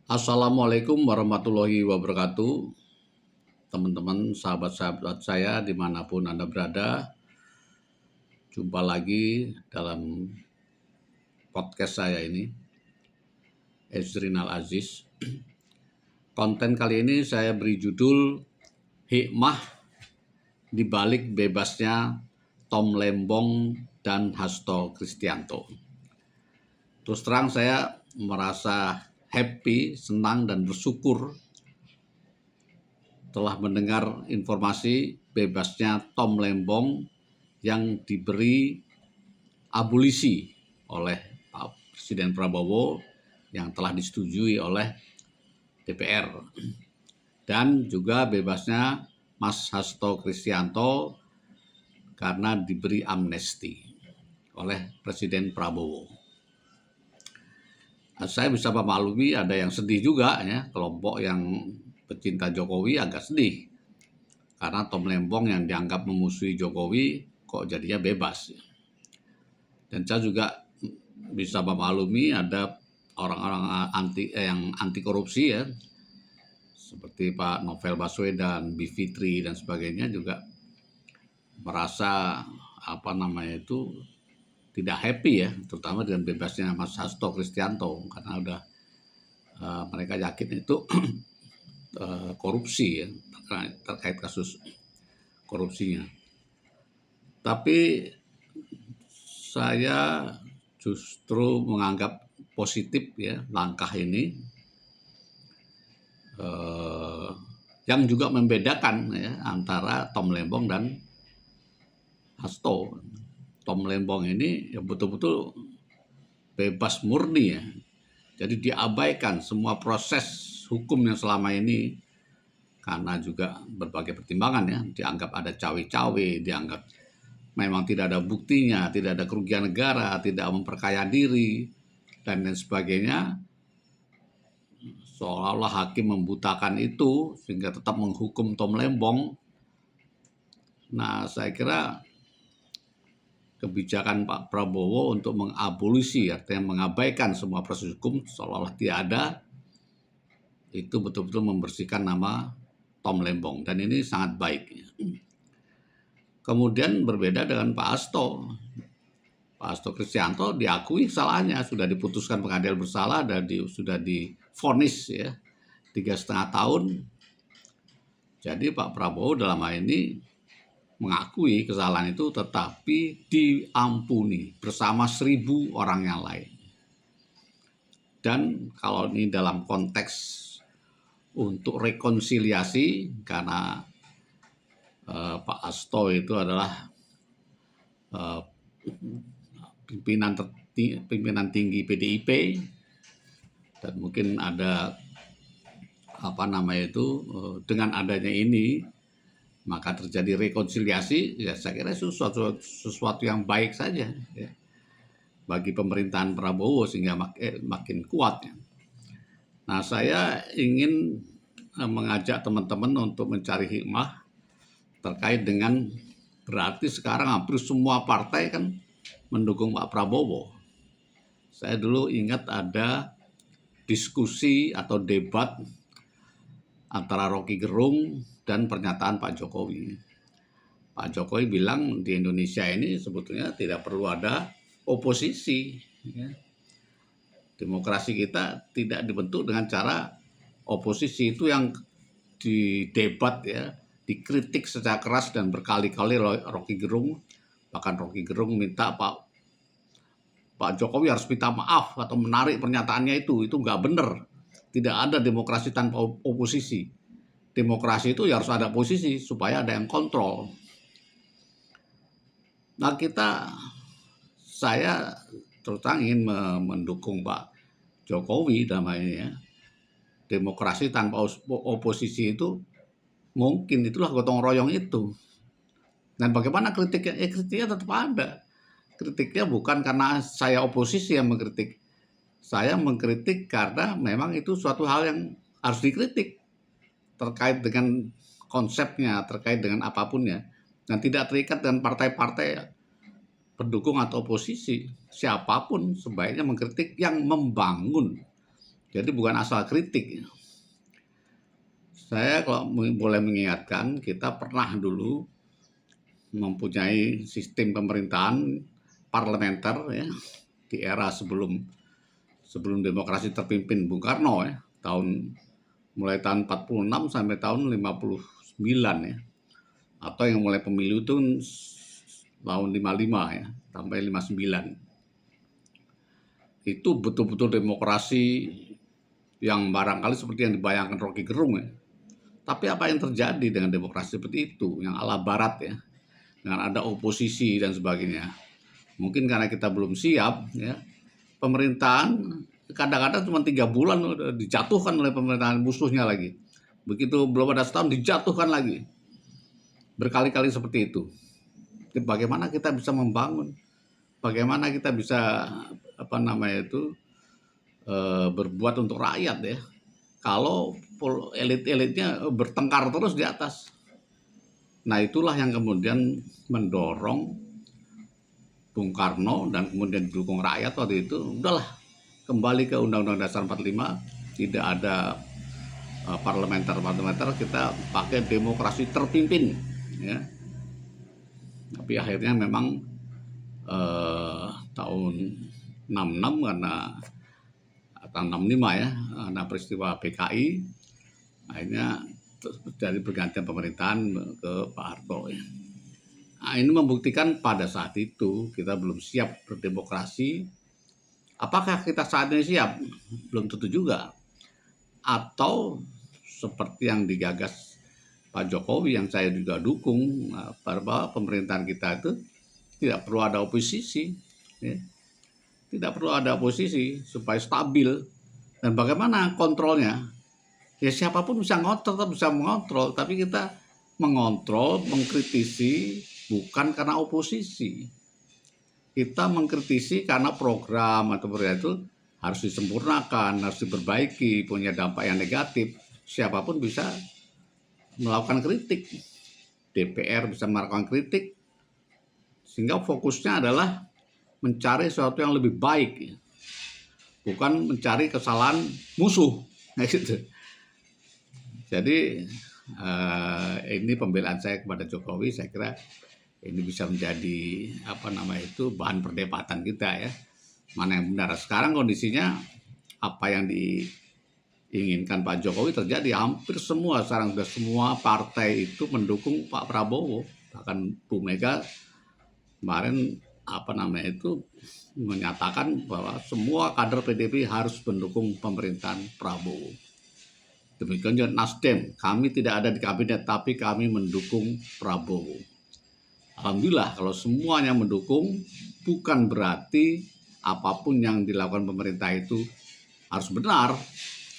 Assalamualaikum warahmatullahi wabarakatuh, teman-teman, sahabat-sahabat saya dimanapun Anda berada. Jumpa lagi dalam podcast saya ini, Ezrinal Aziz. Konten kali ini saya beri judul Hikmah di balik bebasnya Tom Lembong dan Hasto Kristianto. Terus terang saya merasa happy, senang, dan bersyukur telah mendengar informasi bebasnya Tom Lembong yang diberi abolisi oleh Pak Presiden Prabowo yang telah disetujui oleh DPR, dan juga bebasnya Mas Hasto Kristianto karena diberi amnesti oleh Presiden Prabowo. Saya bisa memaklumi ada yang sedih juga ya, kelompok yang pecinta Jokowi agak sedih karena Tom Lembong yang dianggap memusuhi Jokowi kok jadinya bebas. Dan saya juga bisa memaklumi ada orang-orang yang anti korupsi ya, seperti Pak Novel Baswedan, Bivitri dan sebagainya juga merasa tidak happy ya, terutama dengan bebasnya Mas Hasto Kristianto karena udah mereka yakin itu korupsi ya, terkait kasus korupsinya. Tapi saya justru menganggap positif ya langkah ini, yang juga membedakan ya antara Tom Lembong dan Hasto. Tom Lembong ini ya betul-betul bebas murni ya. Jadi diabaikan semua proses hukum yang selama ini karena juga berbagai pertimbangan ya, dianggap ada cawe-cawe, dianggap memang tidak ada buktinya, tidak ada kerugian negara, tidak memperkaya diri, dan lain sebagainya. Seolah-olah hakim membutakan itu sehingga tetap menghukum Tom Lembong. Nah, saya kira kebijakan Pak Prabowo untuk mengabolisi, artinya mengabaikan semua proses hukum seolah-olah tiada, itu betul-betul membersihkan nama Tom Lembong, dan ini sangat baik. Kemudian berbeda dengan Pak Hasto. Pak Hasto Kristianto diakui kesalahannya, sudah diputuskan pengadilan bersalah dan sudah divonis ya 3,5 tahun. Jadi Pak Prabowo dalam hal ini mengakui kesalahan itu tetapi diampuni bersama 1.000 orang yang lain. Dan kalau ini dalam konteks untuk rekonsiliasi, karena Pak Hasto itu adalah pimpinan tinggi PDIP, dan mungkin ada dengan adanya ini maka terjadi rekonsiliasi, ya saya kira itu sesuatu yang baik saja ya, bagi pemerintahan Prabowo sehingga makin kuat ya. Nah, saya ingin mengajak teman-teman untuk mencari hikmah terkait dengan, berarti sekarang hampir semua partai kan mendukung Pak Prabowo. Saya dulu ingat ada diskusi atau debat antara Rocky Gerung dan pernyataan Pak Jokowi. Pak Jokowi bilang di Indonesia ini sebetulnya tidak perlu ada oposisi. Ya. Demokrasi kita tidak dibentuk dengan cara oposisi, itu yang didebat ya, dikritik secara keras dan berkali-kali Rocky Gerung. Bahkan Rocky Gerung minta Pak Jokowi harus minta maaf atau menarik pernyataannya itu nggak benar. Tidak ada demokrasi tanpa oposisi. Demokrasi itu ya harus ada posisi supaya ada yang kontrol. Nah, saya terus terang ingin mendukung Pak Jokowi dalam hal ini ya. Demokrasi tanpa oposisi itu mungkin, itulah gotong royong itu. Dan bagaimana kritiknya? Kritiknya tetap ada. Kritiknya bukan karena saya oposisi yang mengkritik. Saya mengkritik karena memang itu suatu hal yang harus dikritik terkait dengan konsepnya, terkait dengan apapunnya, dan tidak terikat dengan partai-partai pendukung atau oposisi. Siapapun sebaiknya mengkritik yang membangun, Jadi bukan asal kritik. Saya kalau boleh mengingatkan, kita pernah dulu mempunyai sistem pemerintahan parlementer ya di era sebelum demokrasi terpimpin Bung Karno ya, mulai tahun 46 sampai tahun 59 ya. Atau yang mulai pemilu itu tahun 55 ya, sampai 59. Itu betul-betul demokrasi yang barangkali seperti yang dibayangkan Rocky Gerung ya. Tapi apa yang terjadi dengan demokrasi seperti itu, yang ala barat ya, dengan ada oposisi dan sebagainya. Mungkin karena kita belum siap ya, pemerintahan kadang-kadang cuma 3 bulan udah dijatuhkan oleh pemerintahan musuhnya lagi. Begitu belum ada setahun dijatuhkan lagi. Berkali-kali seperti itu. Jadi bagaimana kita bisa membangun? Bagaimana kita bisa berbuat untuk rakyat ya? Kalau elit-elitnya bertengkar terus di atas. Nah itulah yang kemudian mendorong Bung Karno dan kemudian didukung rakyat waktu itu, udahlah kembali ke Undang-Undang Dasar 45, tidak ada parlementer, kita pakai demokrasi terpimpin ya. Tapi akhirnya memang tahun 66 karena tahun 65 ya, karena peristiwa PKI, akhirnya terjadi pergantian pemerintahan ke Pak Harto ya. Nah, ini membuktikan pada saat itu kita belum siap berdemokrasi. Apakah kita saat ini siap? Belum tentu juga. Atau seperti yang digagas Pak Jokowi yang saya juga dukung, bahwa pemerintahan kita itu tidak perlu ada oposisi. Ya. Tidak perlu ada oposisi supaya stabil. Dan bagaimana kontrolnya? Ya siapapun bisa tetap bisa mengontrol, tapi kita mengontrol, mengkritisi bukan karena oposisi. Kita mengkritisi karena program atau itu harus disempurnakan, harus diperbaiki, punya dampak yang negatif. Siapapun bisa melakukan kritik. DPR bisa melakukan kritik. Sehingga fokusnya adalah mencari sesuatu yang lebih baik. Bukan mencari kesalahan musuh. Gitu. Jadi ini pembelaan saya kepada Jokowi, saya kira ini bisa menjadi bahan perdebatan kita ya, mana yang benar. Sekarang kondisinya apa yang diinginkan Pak Jokowi terjadi, hampir semua sekarang sudah semua partai itu mendukung Pak Prabowo. Bahkan Bu Mega kemarin menyatakan bahwa semua kader PDIP harus mendukung pemerintahan Prabowo. Demikian juga Nasdem, kami tidak ada di kabinet tapi kami mendukung Prabowo. Alhamdulillah kalau semuanya mendukung, bukan berarti apapun yang dilakukan pemerintah itu harus benar.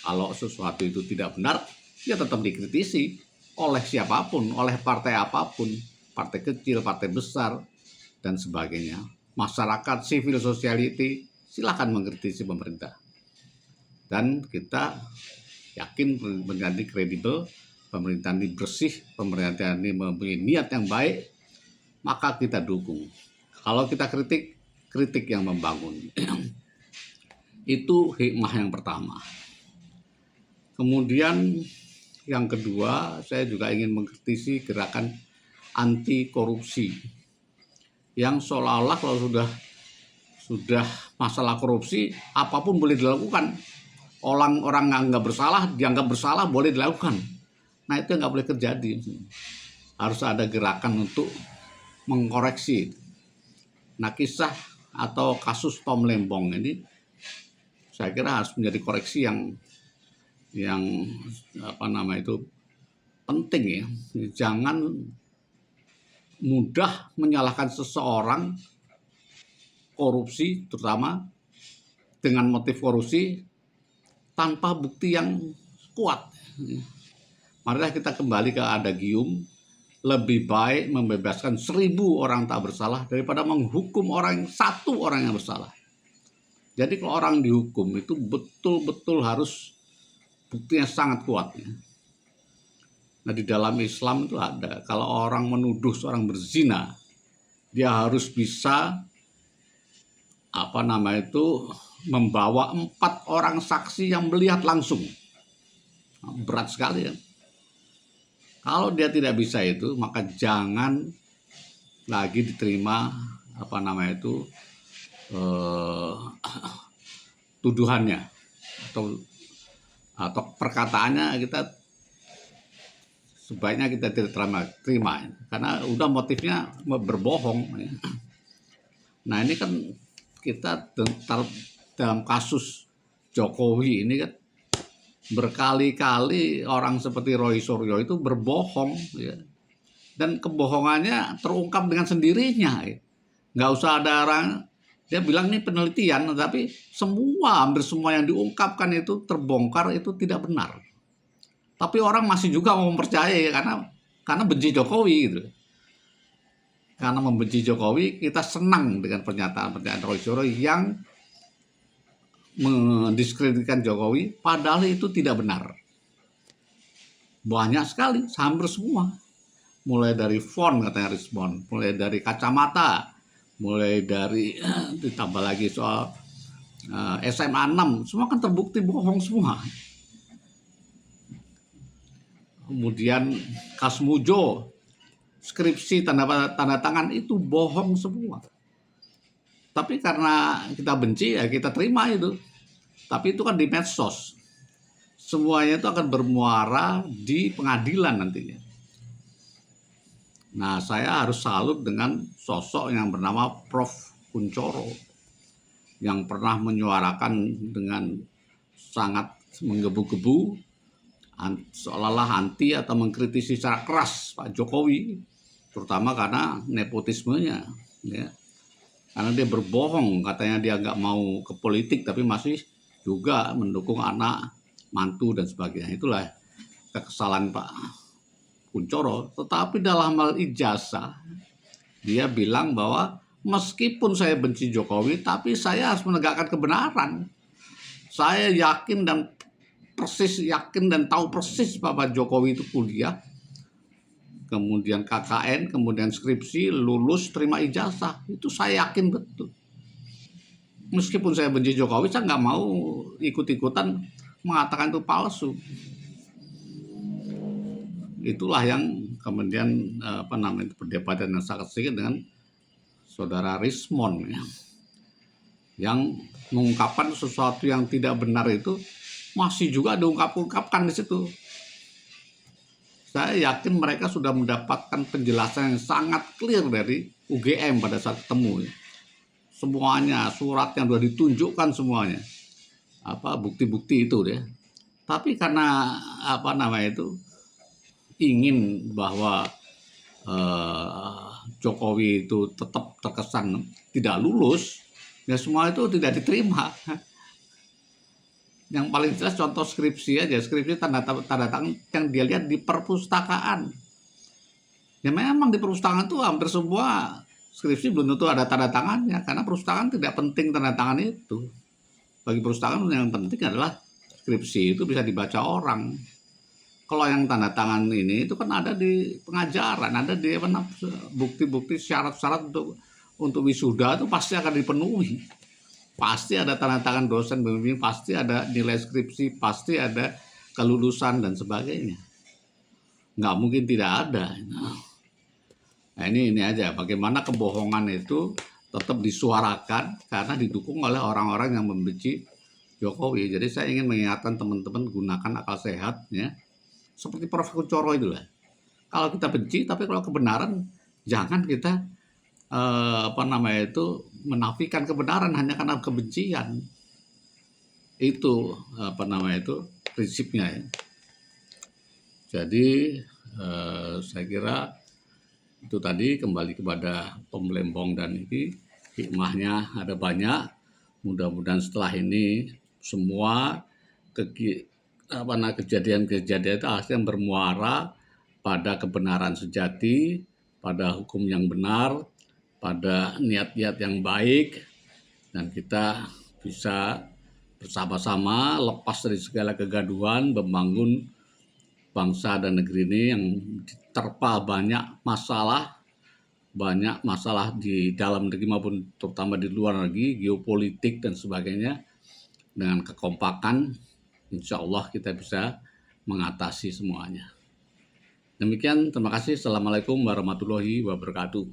Kalau sesuatu itu tidak benar, ya tetap dikritisi oleh siapapun, oleh partai apapun, partai kecil, partai besar, dan sebagainya. Masyarakat, civil society, silakan mengkritisi pemerintah. Dan kita yakin menjadi kredibel, pemerintahan ini bersih, pemerintahan ini mempunyai niat yang baik, maka kita dukung. Kalau kita kritik yang membangun. Itu hikmah yang pertama. Kemudian yang kedua, saya juga ingin mengkritisi gerakan anti korupsi. Yang seolah-olah kalau sudah masalah korupsi, apapun boleh dilakukan. Orang yang nggak bersalah, dianggap bersalah boleh dilakukan. Nah itu nggak boleh terjadi. Harus ada gerakan untuk mengkoreksi. Nah kisah atau kasus Tom Lembong ini saya kira harus menjadi koreksi yang penting ya. Jangan mudah menyalahkan seseorang korupsi, terutama dengan motif korupsi tanpa bukti yang kuat. Marilah kita kembali ke adagium, lebih baik membebaskan 1000 orang tak bersalah daripada menghukum satu orang yang bersalah. Jadi kalau orang dihukum itu betul-betul harus buktinya sangat kuat. Ya. Nah di dalam Islam itu ada, kalau orang menuduh seorang berzina, dia harus bisa membawa 4 orang saksi yang melihat langsung. Berat sekali ya. Kalau dia tidak bisa itu, maka jangan lagi diterima eh, tuduhannya atau perkataannya. Kita sebaiknya kita tidak terima karena udah motifnya berbohong ya. Nah ini kan kita dalam kasus Jokowi ini kan berkali-kali orang seperti Roy Suryo itu berbohong ya. Dan kebohongannya terungkap dengan sendirinya ya. Nggak usah ada orang, dia bilang ini penelitian, tapi hampir semua yang diungkapkan itu terbongkar itu tidak benar. Tapi orang masih juga mau mempercayai karena benci Jokowi gitu. Karena membenci Jokowi, kita senang dengan pernyataan Roy Suryo yang mendiskreditkan Jokowi, padahal itu tidak benar. Banyak sekali, hampir semua. Mulai dari font katanya respon, mulai dari kacamata, mulai dari ditambah lagi soal SMA 6, semua kan terbukti bohong semua. Kemudian Kasmujo, skripsi tanda tangan itu bohong semua. Tapi karena kita benci ya kita terima itu. Tapi itu kan di medsos. Semuanya itu akan bermuara di pengadilan nantinya. Nah, saya harus salut dengan sosok yang bernama Prof. Kunchoro yang pernah menyuarakan dengan sangat menggebu-gebu seolah-olah anti atau mengkritisi secara keras Pak Jokowi, terutama karena nepotismenya ya. Karena dia berbohong, katanya dia nggak mau ke politik tapi masih juga mendukung anak, mantu dan sebagainya. Itulah kekesalan Pak Kunchoro. Tetapi dalam hal ijazah, dia bilang bahwa meskipun saya benci Jokowi, tapi saya harus menegakkan kebenaran. Saya yakin dan tahu persis Bapak Jokowi itu kuliah, kemudian KKN, kemudian skripsi, lulus, terima ijazah. Itu saya yakin betul. Meskipun saya benci Jokowi, saya nggak mau ikut-ikutan mengatakan itu palsu. Itulah yang kemudian perdebatan yang sangat sedikit dengan saudara Rismon ya, yang mengungkapkan sesuatu yang tidak benar itu masih juga diungkapkan di situ. Saya yakin mereka sudah mendapatkan penjelasan yang sangat clear dari UGM pada saat ketemu. Semuanya, surat yang sudah ditunjukkan semuanya. Bukti-bukti itu deh. Tapi karena ingin bahwa Jokowi itu tetap terkesan tidak lulus, ya semua itu tidak diterima. Yang paling jelas contoh skripsi aja, skripsi tanda tangan yang dia lihat di perpustakaan. Ya memang di perpustakaan itu hampir semua skripsi belum tentu ada tanda tangannya, karena perpustakaan tidak penting tanda tangan itu. Bagi perpustakaan yang penting adalah skripsi itu bisa dibaca orang. Kalau yang tanda tangan ini itu kan ada di pengajaran, ada di bukti-bukti syarat-syarat untuk wisuda itu pasti akan dipenuhi. Pasti ada tanda tangan dosen pembimbing, pasti ada nilai skripsi, pasti ada kelulusan dan sebagainya. Nggak mungkin tidak ada. Nah ini aja bagaimana kebohongan itu tetap disuarakan karena didukung oleh orang-orang yang membenci Jokowi. Jadi saya ingin mengingatkan teman-teman gunakan akal sehat ya. Seperti Prof. Kunchoro itulah. Kalau kita benci, tapi kalau kebenaran jangan kita menafikan kebenaran hanya karena kebencian. Itu prinsipnya ya. Jadi saya kira itu tadi kembali kepada pembelembong dan ini hikmahnya ada banyak. Mudah-mudahan setelah ini semua kejadian-kejadian itu akhirnya bermuara pada kebenaran sejati, pada hukum yang benar, pada niat-niat yang baik, dan kita bisa bersama-sama lepas dari segala kegaduhan, membangun bangsa dan negeri ini yang diterpa banyak masalah di dalam negeri maupun terutama di luar negeri, geopolitik dan sebagainya. dengan kekompakan, insya Allah kita bisa mengatasi semuanya. Demikian, terima kasih. Assalamualaikum warahmatullahi wabarakatuh.